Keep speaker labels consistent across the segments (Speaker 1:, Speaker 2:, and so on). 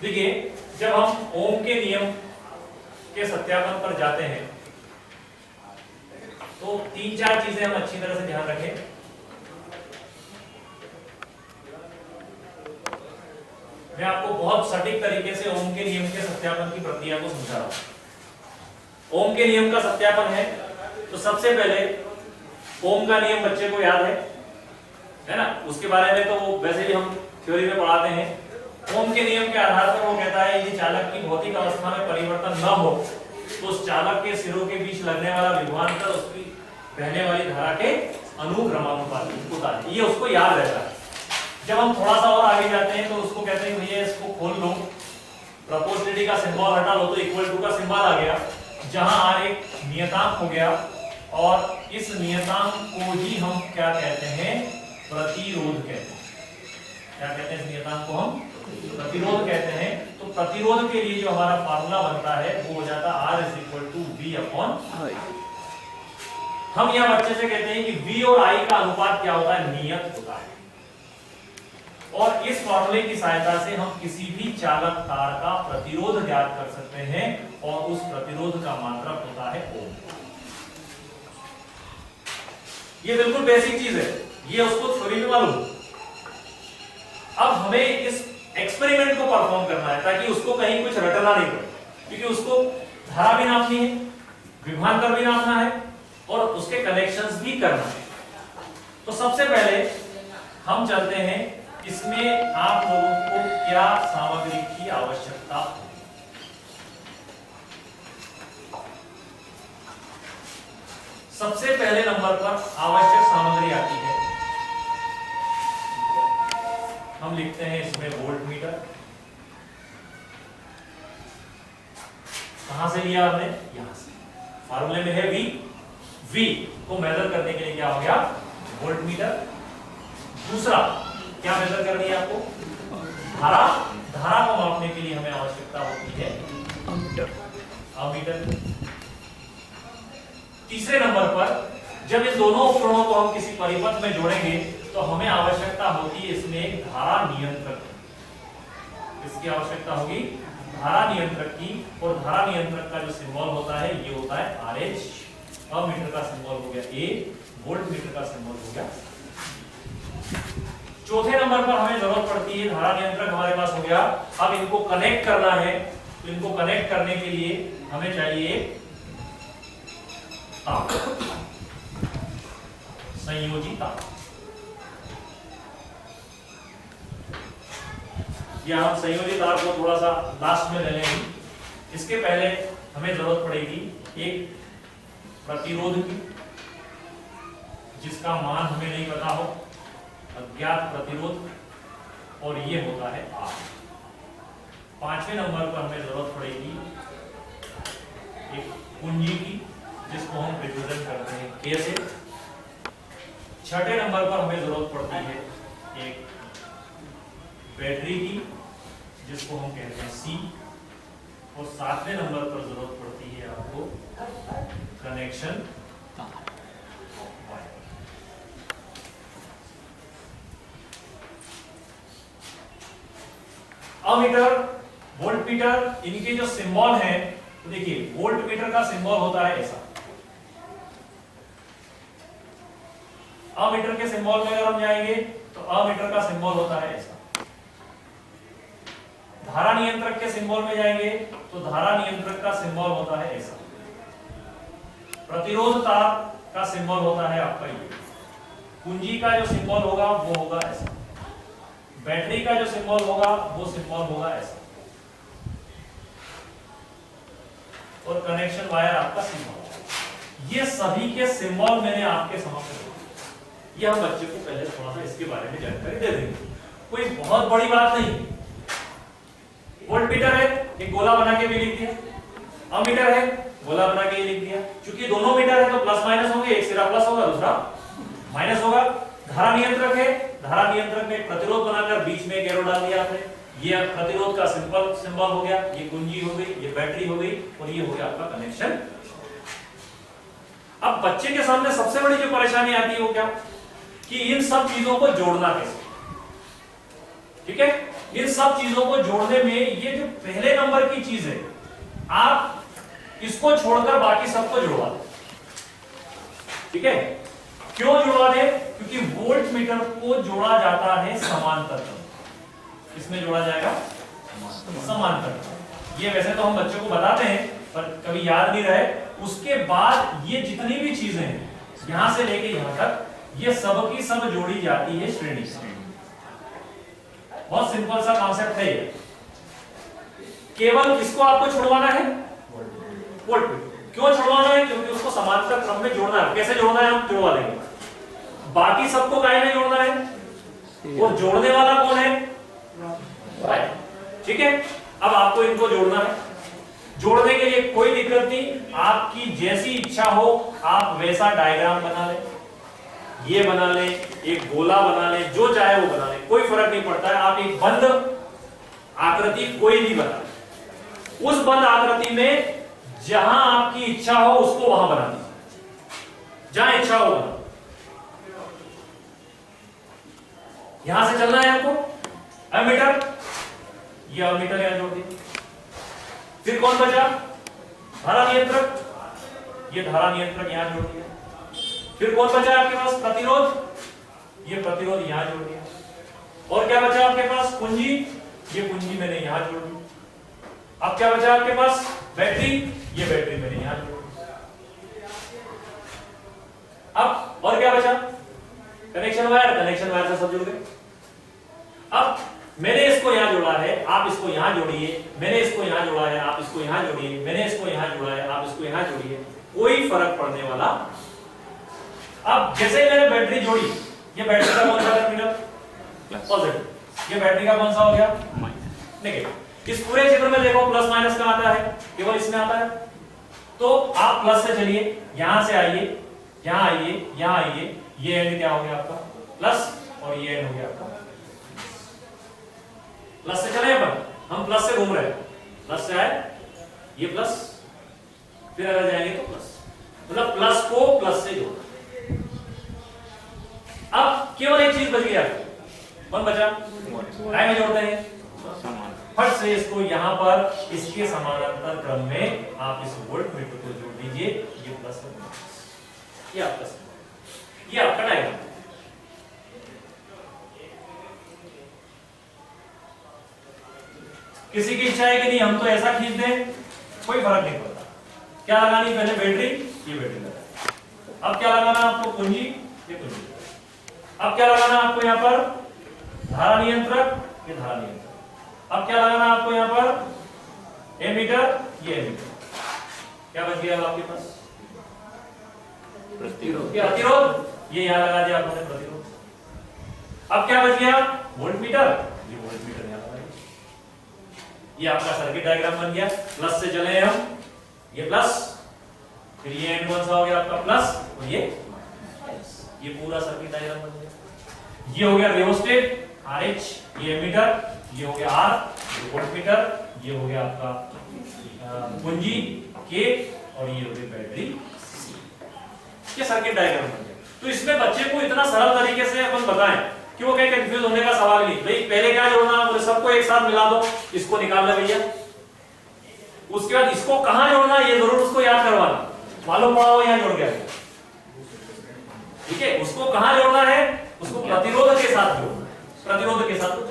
Speaker 1: देखिए, जब हम ओम के नियम के सत्यापन पर जाते हैं तो 3-4 चीजें हम अच्छी तरह से ध्यान रखें। मैं आपको बहुत सटीक तरीके से ओम के नियम के सत्यापन की प्रक्रिया को समझा रहा हूं। ओम के नियम का सत्यापन है तो सबसे पहले ओम का नियम बच्चे को याद है ना, उसके बारे में तो वैसे भी हम थ्योरी में पढ़ाते हैं। ओम के नियम के आधार पर वो कहता है यदि चालक की भौतिक अवस्था में परिवर्तन न हो तो उस चालक के सिरों के बीच लगने वाला विभवांतर उसकी बहने वाली धारा के अनुक्रमानुपाती होता है। ये उसको याद रहता है। जब हम थोड़ा सा और आगे जाते हैं तो उसको कहते हैं भैया इसको खोल लो, प्रोपोर्शनलिटी का सिंबल हटा लो तो इक्वल टू का सिंबल आ गया, जहां आर एक नियतांक हो गया और इस नियतांक को ही हम क्या कहते हैं, प्रतिरोध कहते हैं। क्या कहते हैं इस नियतांक को? हम प्रतिरोध कहते हैं। तो प्रतिरोध के लिए जो हमारा फार्मूला बनता है वो हो जाता है R = V/I। हम यह बच्चे से कहते हैं कि V और I का अनुपात क्या होता है, नियत होता है। और इस फॉर्मूले की सहायता से हम किसी भी चालक तार का प्रतिरोध ज्ञात कर सकते हैं और उस प्रतिरोध का मात्रक होता है ओम। ये बिल्कुल बेसिक चीज है, ये उसको थ्योरी में मालूम। अब हमें इस एक्सपेरिमेंट को परफॉर्म करना है ताकि उसको कहीं कुछ रटना नहीं पड़े, क्योंकि उसको धारा भी नापनी है, विभवांतर भी नापना है और उसके कनेक्शंस भी करना है। तो सबसे पहले हम चलते हैं, इसमें आप लोगों को क्या सामग्री की आवश्यकता है। सबसे पहले नंबर पर आवश्यक सामग्री आती है, हम लिखते हैं इसमें वोल्ट मीटर। कहां से लिया आपने? यहां से। फार्मूले में है V को मेजर करने के लिए क्या हो गया, वोल्ट मीटर। दूसरा क्या मेजर करनी है आपको? धारा को मापने के लिए हमें आवश्यकता होती है अमीटर। तीसरे नंबर पर जब इन दोनों उपकरणों को हम किसी परिपथ में जोड़ेंगे तो हमें आवश्यकता होगी इसमें एक धारा नियंत्रक। इसकी आवश्यकता होगी धारा नियंत्रक की, और धारा नियंत्रक का जो सिंबल होता है ये होता है RH। अमीटर का सिंबल हो गया A, वोल्ट मीटर का सिंबल हो गया। चौथे नंबर पर हमें जरूरत पड़ती है, धारा नियंत्रक हमारे पास हो गया, अब इनको कनेक्ट करना है। तो इनको कनेक्ट करने के लिए हमें चाहिए तार, संयोजी तार। या हम संयोजी तार को थोड़ा सा लास्ट में ले लेंगे। इसके पहले हमें जरूरत पड़ेगी एक प्रतिरोध की, जिसका मान हमें नहीं पता हो, अज्ञात प्रतिरोध, और ये होता है R। पांचवें नंबर पर हमें जरूरत पड़ेगी एक कुंजी की, जिसको हम रिप्रेजेंट करते हैं K से। छठे नंबर पर हमें जरूरत पड़ती है एक बैटरी की, जिसको हम कहते हैं C। और सातवें नंबर पर जरूरत पड़ती है आपको कनेक्शन अमीटर, वोल्ट मीटर, इनके जो सिंबल हैं, तो देखिए वोल्ट मीटर का सिंबल होता है ऐसा। अमीटर के सिंबल में अगर हम जाएंगे तो अमीटर का सिंबल होता है ऐसा। धारा नियंत्रक के सिंबल में जाएंगे तो धारा नियंत्रक का सिंबल होता है ऐसा। प्रतिरोध तार का सिंबल होता है आपका ये। कुंजी का जो सिंबल होगा वो होगा ऐसा। बैटरी का जो सिंबल होगा वो सिंबल होगा ऐसा। और कनेक्शन वायर आपका सिंबल। ये सभी के सिंबल मैंने आपके समक्ष रखे। ये हम बच्चे को पहले थोड़ा सा इसके बारे में जानकारी दे देंगे, कोई बहुत बड़ी बात नहीं। वोल्ट मीटर है, एक गोला बना के भी लिख दिया। अमीटर है, गोला बना के लिख दिया। क्योंकि दोनों मीटर है तो प्लस माइनस होंगे, एक सिरा प्लस होगा दूसरा माइनस होगा। धारा नियंत्रक है, धारा नियंत्रक में प्रतिरोध बनाकर बीच में एक एरो डाल दिया आपने, ये प्रतिरोध का सिंबल हो गया, ये कुंजी हो गई, ये बैटरी हो गई, और ये हो गया आपका कनेक्शन। अब बच्चे के सामने सबसे बड़ी जो परेशानी आती है वो क्या, कि इन सब चीजों को जोड़ना कैसे। ठीक है, इन सब चीजों को जोड़ने में ये जो पहले नंबर की चीज है, आप इसको छोड़कर बाकी सबको जुड़वा दें। ठीक है, क्यों जुड़वा दें? क्योंकि वोल्ट मीटर को जोड़ा जाता है समांतर। इसमें जोड़ा जाएगा समांतर। ये वैसे तो हम बच्चों को बताते हैं पर कभी याद नहीं रहे। उसके बाद ये जितनी भी चीजें हैं यहां से लेके यहां तक, ये सब की सब जोड़ी जाती है श्रेणी से। बहुत सिंपल सा कॉन्सेप्ट है ये। केवल किसको आपको छुड़वाना है? Volt meter. क्यों छुड़वाना है? क्योंकि उसको समांतर क्रम में जोड़ना है। कैसे जोड़ना है? हम जुड़वा देंगे। बाकी सबको काहे में जोड़ना है? वो जोड़ने वाला कौन है? ठीक है, अब आपको इनको जोड़ना है। जोड़ने के लिए कोई दिक्कत नहीं, आपकी जैसी इच्छा हो आप वैसा डायग्राम बना ले, ये बना ले, एक गोला बना ले, जो चाहे वो बना ले, कोई फर्क नहीं पड़ता है। आप एक बंद आकृति कोई भी बना ले, उस बंद आकृति में जहां आपकी इच्छा हो उसको वहां बना दीजिए, जहां इच्छा हो बना। यहां से चलना है आपको एमीटर, ये एमीटर यहां जोड़ दीजिए। फिर कौन बचा? धारा नियंत्रक, ये धारा नियंत्रक यहां जोड़ दिया। फिर कौन बचा आपके पास? प्रतिरोध, ये प्रतिरोध यहां जोड़ दिया। और क्या बचा आपके पास? कुंजी, ये कुंजी मैंने यहां जोड़ दी। अब क्या बचा आपके पास? बैटरी, ये बैटरी मैंने यहां जोड़ दी। अब और क्या बचा? कनेक्शन वायर, कनेक्शन वायर से सब जुड़ गए। अब मैंने इसको यहां जोड़ा है, आप इसको यहां जोड़िए। मैंने इसको यहां जोड़ा है, आप इसको यहां जोड़िए। मैंने इसको यहां जोड़ा है, आप इसको यहां जोड़िए। कोई फर्क पड़ने वाला। अब जैसे मैंने बैटरी जोड़ी, ये बैटरी का कौन सा टर्मिनल? पॉजिटिव। ये बैटरी का कौन सा हो गया? नेगेटिव। इस पूरे चित्र में देखो प्लस माइनस का आता है, केवल इसमें आता है। तो आप प्लस से चलिए, यहां से आइए, यहां आइए, यहां आइए। ये एंड क्या हो गया आपका? प्लस, और ये एंड हो गया आपका। प्लस से चले अपन, हम प्लस से घूम रहे हैं। प्लस से आए, ये प्लस, फिर अगर जाएंगे तो प्लस, मतलब प्लस को प्लस से जोड़ना। अब केवल एक चीज बच गया, कौन बचा? काय में जोड़ते हैं? फट से इसको यहां पर इसके समानांतर क्रम में आप इस वोल्ट मीटर को जोड़ दीजिए। ये प्लस है, ये आपका, ये आपका डायग्राम। किसी की इच्छा है कि नहीं हम तो ऐसा खींच दें, कोई फर्क नहीं पड़ता। क्या लगानी? पहले बैटरी, ये बैटरी लगा। अब क्या लगाना आपको? कुंजी, ये कुंजी। अब क्या लगाना आपको यहाँ पर? धारा नियंत्रक, ये धारा नियंत्रक। अब क्या लगाना आपको यहाँ पर? एमीटर, ये एमीटर। क्या बच गया अब आपके पास? प्रतिरोध, ये यहां लगा दिया आपने प्रतिरोध। अब क्या बच गया? वोल्ट मीटर, ये वोल्ट मीटर यहां लगा दिया। ये आपका सर्किट डायग्राम बन गया। प्लस से चले हम, ये प्लस, फिर ये एंड कौन सा हो गया आपका? प्लस, और ये पूरा सर्किट डायग्राम बन गया। ये हो गया रियोस्टेट RH, ये एमीटर, ये हो गया R, ये वोल्ट मीटर, ये हो गया आपका कुंजी K, और ये हो गई बैटरी। ये सर्किट डायग्राम बन गया। तो इसमें बच्चे को इतना सरल तरीके से अपन बताएं कि वो कहीं कंफ्यूज होने का सवाल नहीं। भाई पहले क्या जोड़ना, बोले सबको एक साथ मिला दो, इसको निकाल ले भैया। उसके बाद इसको कहां जोड़ना, ये जरूर उसको याद करवाना, मालूम पड़ा हो यहां जोड़ गया। ठीक है, उसको कहां जोड़ना है? उसको प्रतिरोध के साथ जोड़ना, प्रतिरोध के साथ जोड़ना।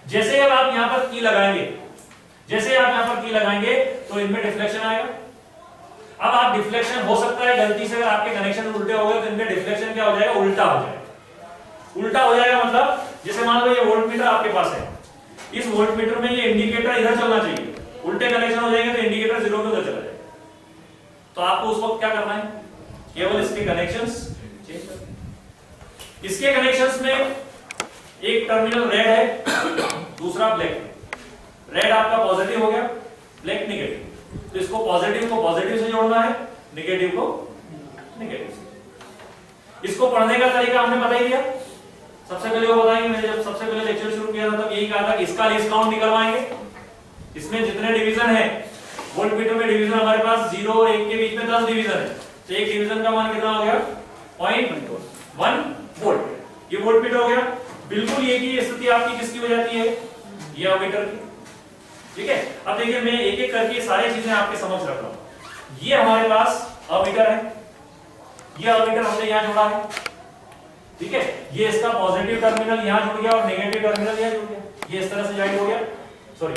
Speaker 1: जैसे अब आप यहां पर की लगाएंगे, जैसे आप यहां पर की लगाएंगे तो इनमें डिफ्लेक्शन आएगा। अब आप डिफ्लेक्शन हो सकता है गलती से अगर आपके कनेक्शन उल्टे हो गए तो इनमें डिफ्लेक्शन क्या हो जाएगा? उल्टा हो जाएगा। उल्टा हो जाएगा मतलब जैसे मान लो ये वोल्ट मीटर आपके पास है, इस वोल्ट मीटर में ये इंडिकेटर इधर चलना चाहिए, उल्टे कनेक्शन हो जाएंगे तो इंडिकेटर 0 पे उधर चला जाएगा। तो आपको उस वक्त क्या करना है? केवल इसके कनेक्शंस चेंज करना। इसके कनेक्शंस में एक टर्मिनल रेड है, दूसरा ब्लैक। रेड आपका पॉजिटिव हो गया, ब्लैक नेगेटिव। तो इसको पॉजिटिव को पॉजिटिव से जोड़ना है, नेगेटिव को नेगेटिव से। इसको पढ़ने का तरीका हमने बता ही दिया। सबसे पहले वो बताएंगे, मैंने जब सबसे पहले लेक्चर शुरू किया था तब यही कहा था कि इसका लीस्ट काउंट निकलवाएंगे। इसमें जितने डिवीजन है, वोल्ट मीटर में डिवीजन हमारे पास 0 और 1 के बीच में 10 डिवीजन है। तो एक डिवीजन का मान कितना हो गया? 0.1 वोल्ट। ये वोल्ट मीटर हो गया। बिल्कुल एक ही स्थिति आपकी किसकी हो जाती है? ये अमीटर की, ठीक है। अब देखिए मैं एक एक करके सारी चीजें आपके समझ रख रहा हूं। ये हमारे पास अमीटर है, ये अमीटर हमने यहां जोड़ा है, ठीक है। ये इसका पॉजिटिव टर्मिनल यहां जुड़ गया और नेगेटिव टर्मिनल यहां जुड़ गया, ये इस तरह से ज्वाइंट हो गया, सॉरी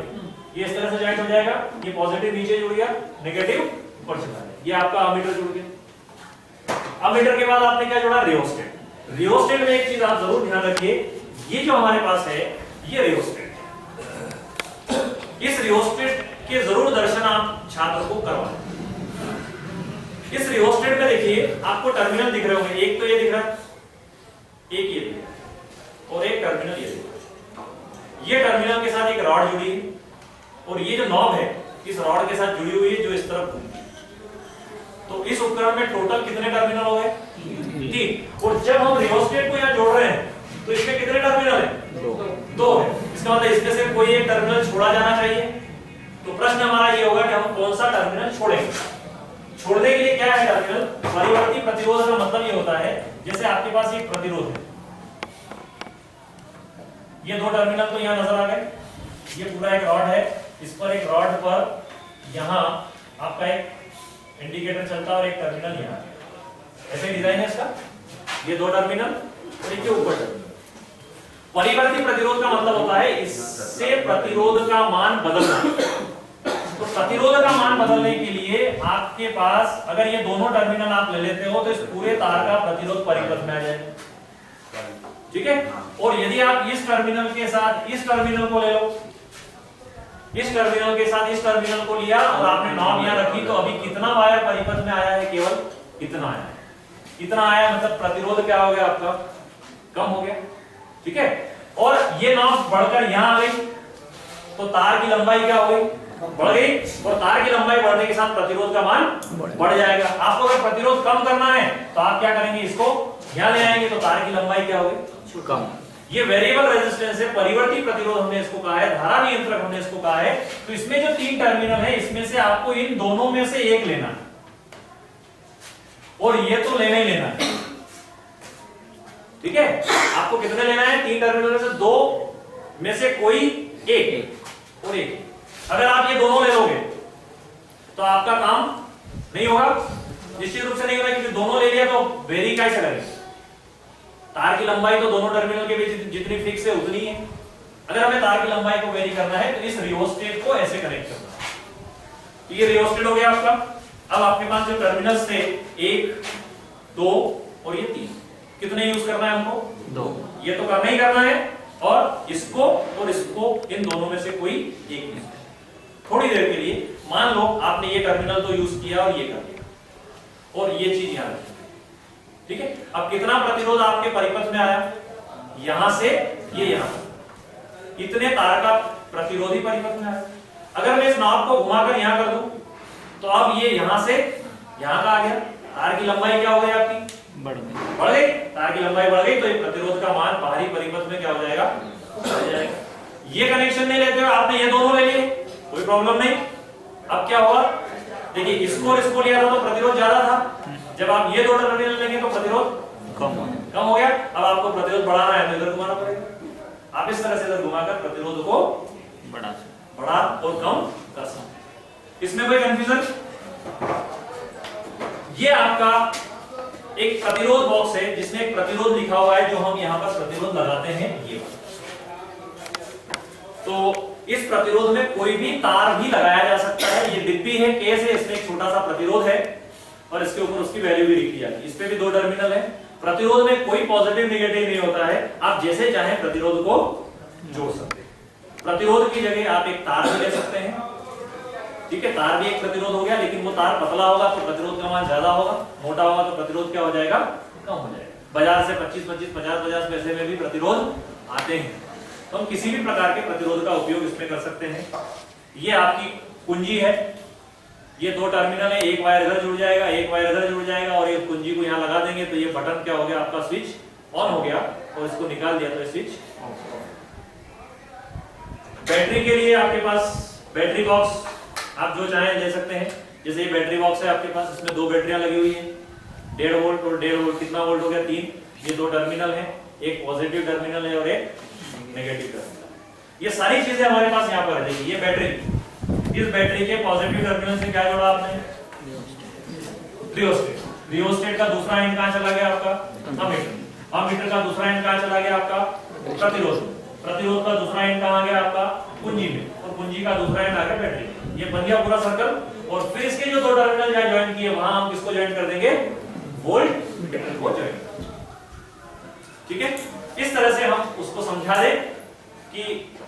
Speaker 1: ये इस तरह से ज्वाइंट हो जाएगा, ये पॉजिटिव नीचे जुड़ गया, नेगेटिव ऊपर चला गया, ये आपका अमीटर जुड़ गया। अमीटर के बाद आपने क्या जोड़ा, रियोस्टेट। रियोस्टेट में एक चीज आप जरूर ध्यान रखिए, ये जो हमारे पास है ये रियोस्टेट, इस रियोस्टेट के जरूर दर्शन आप छात्र को करवाएं। इस रियोस्टेट में देखिए आपको टर्मिनल दिख रहे होंगे, एक तो ये दिख रहा है, एक ये दिख रहा है और एक टर्मिनल ये दिख रहा है। ये टर्मिनल के साथ एक रॉड जुड़ी है और ये जो नॉब है इस रॉड के साथ जुड़ी हुई है जो इस तरफ घूमती है। तो इस उपकरण में टोटल कितने टर्मिनल हो गए, 3। और जब हम रियोस्टेट को यहां जोड़ रहे हैं तो इसमें कितने टर्मिनल है, 2 है। इसका मतलब इसमें से कोई एक टर्मिनल छोड़ा जाना चाहिए। तो प्रश्न हमारा ये होगा कि हम कौन सा टर्मिनल छोड़ेंगे। छोड़ने के लिए क्या है टर्मिनल, परिवर्ती प्रतिरोध का मतलब ये होता है जैसे आपके पास एक प्रतिरोध है, ये 2 टर्मिनल तो यहां नजर आ गए, ये पूरा एक रॉड है, इस पर एक रॉड पर यहां आपका एक इंडिकेटर चलता है और एक टर्मिनल यहां, ऐसे डिजाइन है इसका, ये 2 टर्मिनल और इसके ऊपर टर्मिनल। परिवर्ती प्रतिरोध का मतलब होता है इससे प्रतिरोध का मान बदलना। तो प्रतिरोध का मान बदलने के लिए आपके पास अगर ये दोनों टर्मिनल आप ले लेते हो तो इस पूरे तार का प्रतिरोध परिपथ में आ जाएगा, ठीक है। और यदि आप इस टर्मिनल के साथ इस टर्मिनल को ले लो, इस टर्मिनल के साथ इस टर्मिनल को लिया और आपने नॉब यहां रखी, तो अभी कितना वायर परिपथ में आया है, केवल इतना आया है। इतना आया मतलब प्रतिरोध क्या हो गया आपका, कम हो गया, ठीक है। और ये नॉब बढ़कर यहां आ गई तो तार की लंबाई क्या हो गई, बढ़ गई, और तार की लंबाई बढ़ने के साथ प्रतिरोध का मान बढ़ जाएगा। आपको अगर प्रतिरोध कम करना है तो आप क्या करेंगे, इसको यहां ले आएंगे तो तार की लंबाई क्या होगी, कम। ये वेरिएबल रेजिस्टेंस है, परिवर्ती प्रतिरोध हमने इसको कहा है, धारा नियंत्रक हमने इसको कहा है। तो इसमें जो 3 टर्मिनल है इसमें से आपको इन दोनों में से एक लेना है और ये तो लेना ही लेना है, ठीक है। आपको कितने लेना है, 3 टर्मिनल में से 2 में से कोई एक और एक। अगर आप ये दोनों ले लोगे तो आपका काम नहीं होगा, निश्चित रूप से नहीं होगा, क्योंकि दोनों ले लिया तो वेरी कैसे करेंगे, तार की लंबाई तो दोनों टर्मिनल के बीच जितनी फिक्स है उतनी है। अगर हमें तार की लंबाई को वेरी करना है तो इस रियोस्टेट को ऐसे कनेक्ट करना है। तो ये रियोस्टेट हो गया आपका। अब आपके पास जो टर्मिनल्स थे 1, 2 और ये 3, कितने यूज करना है हमको, 2। ये तो करना ही करना है, और इसको और इसको इन दोनों में से कोई एक नहीं। थोड़ी देर के लिए मान लो आपने ये टर्मिनल तो यूज किया और ये कर दिया और ये चीज यहां रखी, ठीक है। अब कितना प्रतिरोध आपके परिपथ में आया, यहां से ये यहां, इतने तार का प्रतिरोधी परिपथ में आया। अगर मैं इस नॉब को घुमाकर यहां कर दूं तो अब ये यहां से यहां का आ गया, तार की लंबाई क्या हो गई आपकी, बढ़ गई, तार की लंबाई बढ़ गई, तो ये प्रतिरोध का मान बाहरी परिपथ में क्या हो जाएगा, बढ़ जाएगा। ये कनेक्शन नहीं लेते हो आपने, ये दोनों ले लिए, कोई प्रॉब्लम नहीं। अब क्या होगा, देखिए इसको और इसको लिया था तो प्रतिरोध ज्यादा था, जब आप ये 2 टर्मिनल लेंगे तो प्रतिरोध कम हो गया। अब आपको प्रतिरोध बढ़ाना है तो इधर घुमाना पड़ेगा। आप इस तरह से इधर घुमाकर प्रतिरोध को बढ़ा और कम कर सकते। इसमें कोई कंफ्यूजन, ये आपका एक प्रतिरोध बॉक्स है जिसमें एक प्रतिरोध लिखा हुआ है, जो हम यहां पर प्रतिरोध लगाते हैं ये। तो इस प्रतिरोध में कोई भी तार भी लगाया जा सकता है। ये डिब्बी है, केस है, इसमें एक छोटा सा प्रतिरोध है और इसके ऊपर उसकी वैल्यू भी लिखी जाती है। इस पे भी 2 टर्मिनल है। प्रतिरोध में कोई पॉजिटिव नेगेटिव नहीं होता है, आप जैसे चाहें प्रतिरोध को जोड़ सकते हैं। प्रतिरोध की जगह आप एक तार भी ले सकते हैं, ठीक है। तार भी एक प्रतिरोध हो गया, लेकिन वो तार पतला होगा तो प्रतिरोध का मान ज्यादा होगा, मोटा होगा तो प्रतिरोध क्या हो जाएगा, कम हो जाएगा। बाजार से 25-25, 50-50 पैसे में भी प्रतिरोध आते हैं, तो हम किसी भी प्रकार के प्रतिरोध का उपयोग इसमें कर सकते हैं। ये आपकी कुंजी है, ये 2 टर्मिनल है, एक वायर इधर जुड़ जाएगा, एक वायर इधर जुड़ जाएगा, और ये कुंजी को यहाँ लगा देंगे तो ये बटन क्या हो गया, आपका स्विच ऑन हो गया, और इसको निकाल दिया तो ये स्विच ऑफ। बैटरी के लिए आपके पास बैटरी बॉक्स आप जो चाहें ले सकते हैं। जैसे ये बैटरी बॉक्स है आपके पास, इसमें 2 बैटरियां लगी हुई है, 1.5 वोल्ट और 1.5 वोल्ट, कितना वोल्ट हो गया, 3। ये 2 टर्मिनल है, एक पॉजिटिव टर्मिनल है और एक नेगेटिव टर्मिनल। ये सारी चीजें हमारे पास यहाँ पर है। देखिए ये बैटरी, इस बैटरी के पॉजिटिव टर्मिनल से क्या जोड़ा आपने? रियोस्टेट। रियोस्टेट का दूसरा एंड कहां चला गया आपका? अमीटर। अमीटर का दूसरा एंड कहां चला गया आपका? प्रतिरोध। प्रतिरोध का दूसरा एंड कहां गया आपका? कुंजी में। और कुंजी का दूसरा एंड आ गया बैटरी में। ये बन गया पूरा सर्कल। और फिर इसके जो दो टर्मिनल जहां ज्वाइन किए वहां हम किसको ज्वाइन कर देंगे? वोल्ट मीटर को ज्वाइन। ठीक है, इस तरह से हम उसको समझा दें कि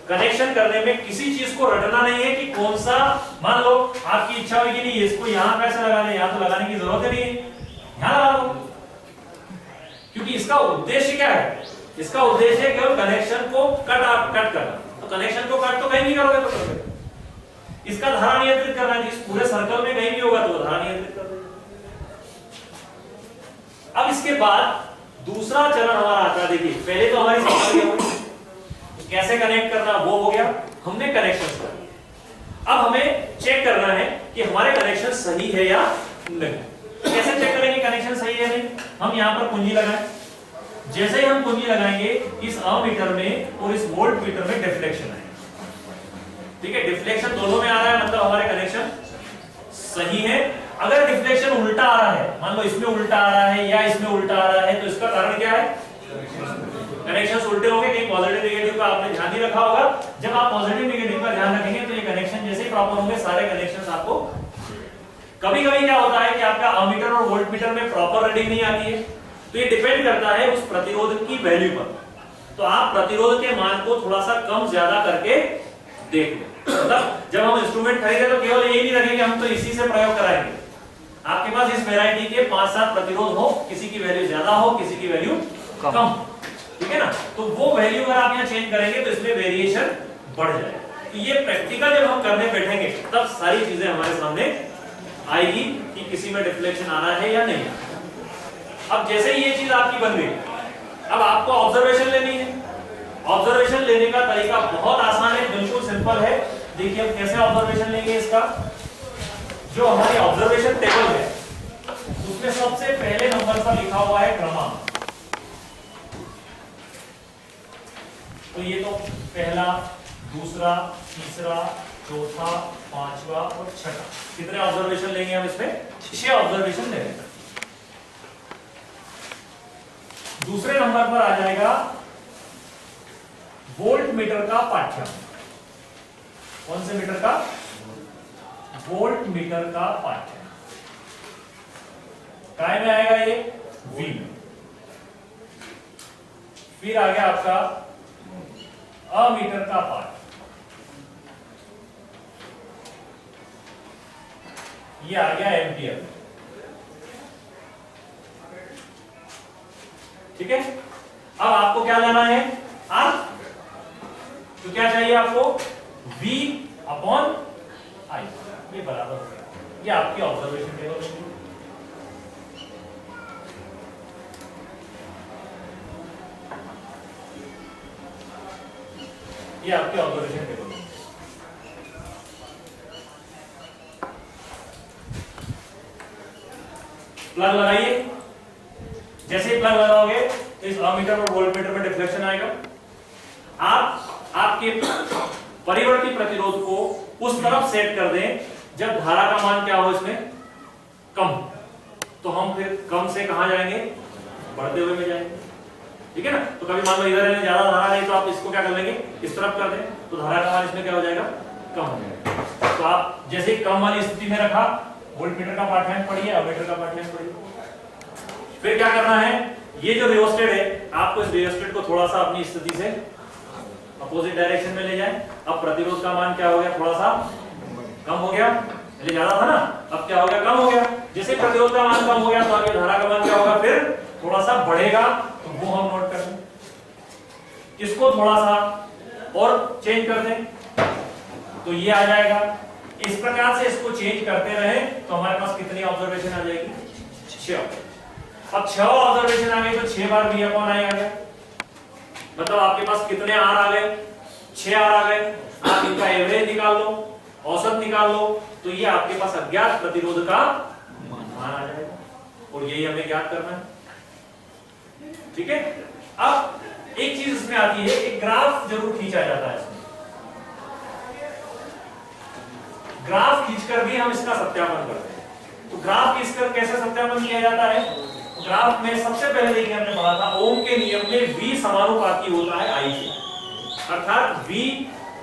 Speaker 1: कनेक्शन करने में किसी चीज को रटना नहीं है कि कौन सा, मान लो आपकी इच्छा होगी कि नहीं इसको यहां कैसे लगा दें, यहां तो लगाने की जरूरत ही नहीं है, यहां लगा दो। क्योंकि इसका उद्देश्य क्या है? इसका उद्देश्य है केवल कनेक्शन को कट करना। तो कनेक्शन को कट तो कहीं भी करोगे तो करोगे। इसका धारा नियंत्रित करना है, इस पूरे सर्कल में कहीं भी होगा तो धारा नियंत्रित कर देगा। अब इसके बाद दूसरा चरण हमारा आता है। देखिए पहले तो हमारी समझ गई कैसे कनेक्ट करना, वो हो गया, हमने कनेक्शन कर दिया। अब हमें चेक करना है कि हमारे कनेक्शन सही है या नहीं। कैसे चेक करेंगे कनेक्शन सही है नहीं? हम यहां पर कुंजी लगाएं। जैसे ही हम कुंजी लगाएंगे इस अमीटर में और इस वोल्ट मीटर में डिफ्लेक्शन आएगा। ठीक है, डिफ्लेक्शन दोनों में आ रहा है, मतलब हमारे कनेक्शन सही है। अगर डिफ्लेक्शन उल्टा आ रहा है, मान लो इसमें उल्टा आ रहा है या इसमें उल्टा आ रहा है, तो इसका कारण क्या है? कनेक्शंस उल्टे होंगे। कहीं पॉजिटिव नेगेटिव का आपने ध्यान नहीं रखा होगा। जब आप पॉजिटिव नेगेटिव का ध्यान रखेंगे तो ये कनेक्शन जैसे ही प्रॉपर होंगे सारे कनेक्शंस आपको। कभी कभी क्या होता है कि आपका अमीटर और वोल्ट मीटर में प्रॉपर रीडिंग नहीं आती है, तो ये डिपेंड करता है उस प्रतिरोध की वैल्यू पर। तो आप प्रतिरोध के मान को थोड़ा सा कम ज्यादा करके देख लो। मतलब जब हम इंस्ट्रूमेंट खरीदे तो केवल यही नहीं रखेंगे हम तो इसी से प्रयोग कराएंगे। आपके पास इस वैरायटी के 5-7 प्रतिरोध हो, किसी की वैल्यू ज्यादा हो, किसी की वैल्यू कम, ठीक है ना? तो वो वैल्यू अगर आप यहाँ चेंज करेंगे तो इसमें वेरिएशन बढ़ जाएगा। तो ये प्रैक्टिकल जब हम करने बैठेंगे तब सारी चीजें हमारे सामने आएगी कि किसी में डिफ्लेक्शन आ रहा है या नहीं। अब जैसे ही ये चीज आपकी बन गई, अब आपको ऑब्जर्वेशन लेनी है। ऑब्जर्वेशन लेने का तरीका बहुत आसान है, बिल्कुल सिंपल है। देखिए अब कैसे ऑब्जर्वेशन लेंगे इसका। जो हमारी ऑब्जर्वेशन टेबल है उसमें सबसे पहले नंबर पर लिखा हुआ है क्रमांक। तो ये तो पहला, दूसरा, तीसरा, चौथा, पांचवा और छठा। कितने ऑब्जर्वेशन लेंगे हम इसमें? 6 ऑब्जर्वेशन लेंगे। दूसरे नंबर पर आ जाएगा वोल्ट मीटर का पाठ्यांक। कौन से मीटर का? वोल्ट मीटर का पाठ्यांक। काय में आएगा ये? V में। फिर आ गया आपका अमीटर का पाठ, ये आ गया एम्पियर। ठीक है, अब आपको क्या लेना है? R। तो क्या चाहिए आपको? V अपॉन I, ये बराबर हो गया। ये आपकी ऑब्जर्वेशन टेबल होगी। ये आपकी ऑब्जर्वेशन टेबल है। प्लग लगाइए। जैसे ही प्लग लगाओगे तो इस अमीटर और वोल्ट मीटर में डिफ्लेक्शन आएगा। आप आपके परिवर्ती प्रतिरोध को उस तरफ सेट कर दें जब धारा का मान क्या हो इसमें? कम। तो हम फिर कम से कहां जाएंगे? बढ़ते हुए में जाएंगे। ठीक है ना? तो कभी मान लो इधर ज्यादा धारा है तो आप इसको क्या कर लेंगे? इस तरफ कर दें, तो धारा का मान इसमें क्या हो जाएगा? कम हो जाएगा। तो आप जैसे ही कम वाली स्थिति में रखा, वोल्ट मीटर का पाठ्यांक पढ़िए, अमीटर का पाठ्यांक पढ़िए। फिर क्या करना है? ये जो रियोस्टेट है, आपको इस रियोस्टेट को थोड़ा सा अपनी स्थिति से अपोजिट डायरेक्शन में ले जाएं। अब प्रतिरोध का मान क्या हो गया? थोड़ा सा कम हो गया। पहले ज्यादा था ना, अब क्या हो गया? कम हो गया। जैसे प्रतिरोध का मान कम हो गया तो आगे धारा का मान क्या होगा? फिर थोड़ा सा बढ़ेगा। तो वो हम नोट कर लें। इसको थोड़ा सा और चेंज कर दें तो ये आ जाएगा। इस प्रकार से इसको चेंज करते रहे तो हमारे पास कितनी ऑब्जर्वेशन आ जाएगी? 6। अब 6 ऑब्जर्वेशन आ गए तो 6 बार V अपॉन I आ गया। मतलब आपके पास कितने R आ गए? 6 R आ गए। आप इनका एवरेज निकाल लो, औसत निकाल लो, तो ये आपके पास अज्ञात प्रतिरोध का मान आ जाएगा। और यही हमें ज्ञात करना है। ठीक है, अब एक चीज इसमें आती है, एक ग्राफ जरूर खींचा जाता है इसमें। ग्राफ खींचकर भी हम इसका सत्यापन करते हैं। तो ग्राफ खींचकर कैसे सत्यापन किया जाता है? ग्राफ में सबसे पहले देखिए हमने पढ़ा था ओम के नियम में V समानुपाती होता है I से, अर्थात V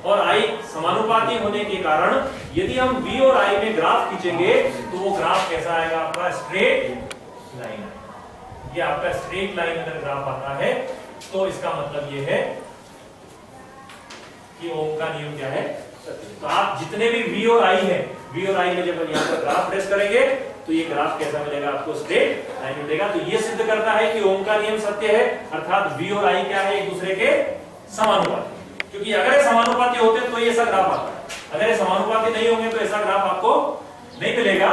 Speaker 1: और I समानुपाती होने के कारण यदि हम V और I में ग्राफ खींचेंगे तो वो ग्राफ कैसा आएगा? आपका स्ट्रेट लाइन। ये आपका स्ट्रेट लाइन अगर ग्राफ आता है तो इसका मतलब ये है कि ओम का नियम क्या है? तो आप जितने भी V और I है, V और I में जब यहाँ पर ग्राफ ट्रेस करेंगे तो ये ग्राफ कैसा मिलेगा? आपको स्ट्रेट लाइन मिलेगा। तो ये सिद्ध करता है कि ओम का नियम सत्य है, अर्थात V और I क्या है? एक दूसरे के समानुपाती। क्योंकि अगर ये समानुपाती होते तो ये ऐसा ग्राफ आता है, अगर ये समानुपाती नहीं होंगे तो ऐसा ग्राफ आपको नहीं मिलेगा।